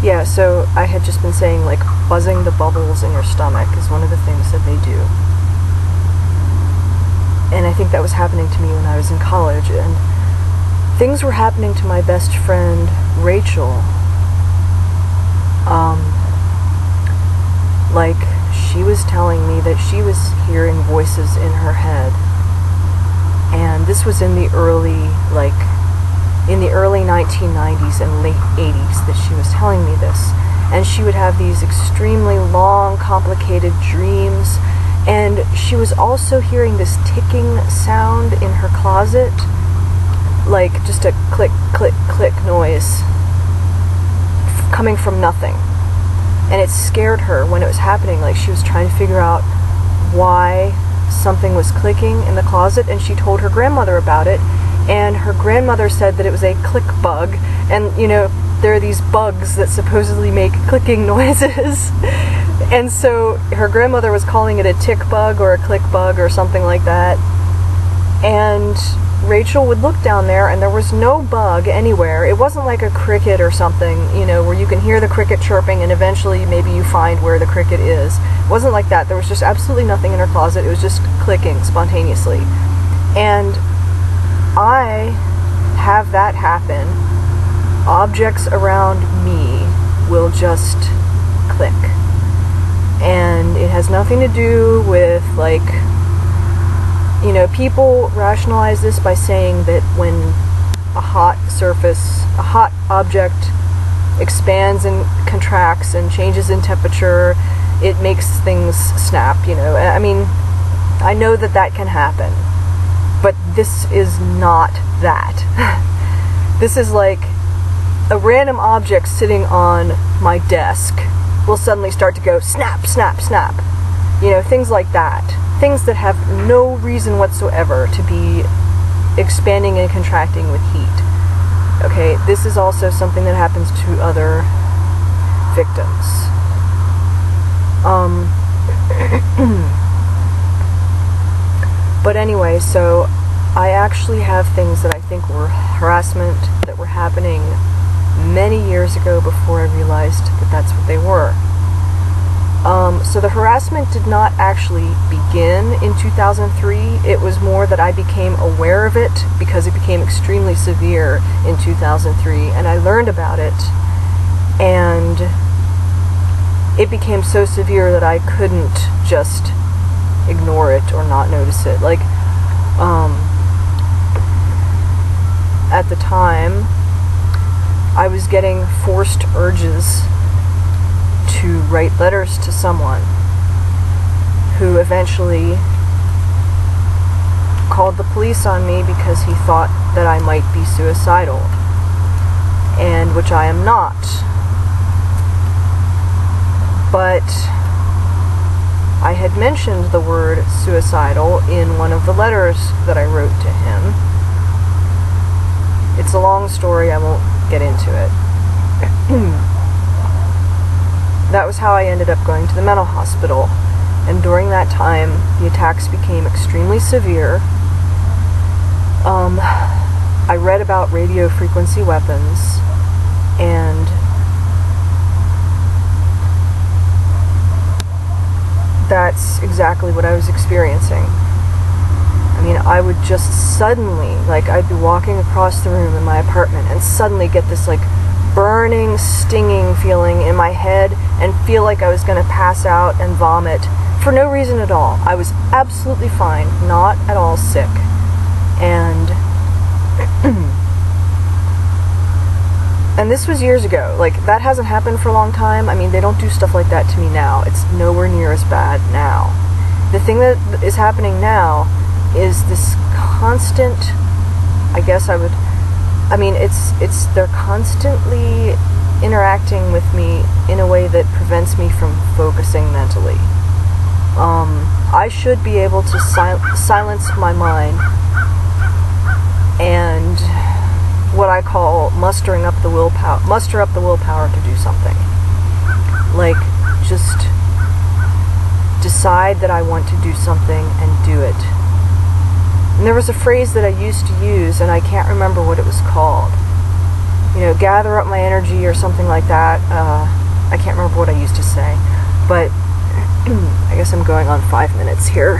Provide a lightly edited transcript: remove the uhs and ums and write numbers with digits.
Yeah, so I had just been saying, like, buzzing the bubbles in your stomach is one of the things that they do. And I think that was happening to me when I was in college, and things were happening to my best friend, Rachel. Like, she was telling me that she was hearing voices in her head. And this was in the early 1990s and late 80s that she was telling me this. And she would have these extremely long, complicated dreams. And she was also hearing this ticking sound in her closet, like just a click, click, click noise coming from nothing. And it scared her when it was happening. Like, she was trying to figure out why something was clicking in the closet, and she told her grandmother about it, and her grandmother said that it was a click bug. And, you know, there are these bugs that supposedly make clicking noises. And so her grandmother was calling it a tick bug or a click bug or something like that. And Rachel would look down there, and there was no bug anywhere. It wasn't like a cricket or something, you know, where you can hear the cricket chirping and eventually maybe you find where the cricket is. It wasn't like that. There was just absolutely nothing in her closet. It was just clicking spontaneously. And I have that happen. Objects around me will just click. And it has nothing to do with, like, you know, people rationalize this by saying that when a hot object expands and contracts and changes in temperature, it makes things snap, you know. I mean, I know that that can happen, but this is not that. This is like a random object sitting on my desk will suddenly start to go snap, snap, snap. You know, things like that. Things that have no reason whatsoever to be expanding and contracting with heat. Okay, this is also something that happens to other victims. But anyway, so I actually have things that I think were harassment that were happening many years ago before I realized that that's what they were. So the harassment did not actually begin in 2003. It was more that I became aware of it because it became extremely severe in 2003, and I learned about it, and it became so severe that I couldn't just ignore it or not notice it. Like, at the time, I was getting forced urges to write letters to someone who eventually called the police on me because he thought that I might be suicidal, and which I am not. But I had mentioned the word suicidal in one of the letters that I wrote to him. It's a long story, I won't get into it. That was how I ended up going to the mental hospital, and during that time the attacks became extremely severe. I read about radio frequency weapons, and that's exactly what I was experiencing. I mean, I would just suddenly, like, I'd be walking across the room in my apartment and suddenly get this, like, burning, stinging feeling in my head and feel like I was going to pass out and vomit for no reason at all. I was absolutely fine, not at all sick. And and this was years ago. Like, that hasn't happened for a long time. I mean, they don't do stuff like that to me now. It's nowhere near as bad now. The thing that is happening now is this constant, they're constantly interacting with me in a way that prevents me from focusing mentally. I should be able to silence my mind and what I call muster up the willpower to do something. Like, just decide that I want to do something and do it. And there was a phrase that I used to use, and I can't remember what it was called, you know, gather up my energy or something like that. I can't remember what I used to say, but I guess I'm going on 5 minutes here.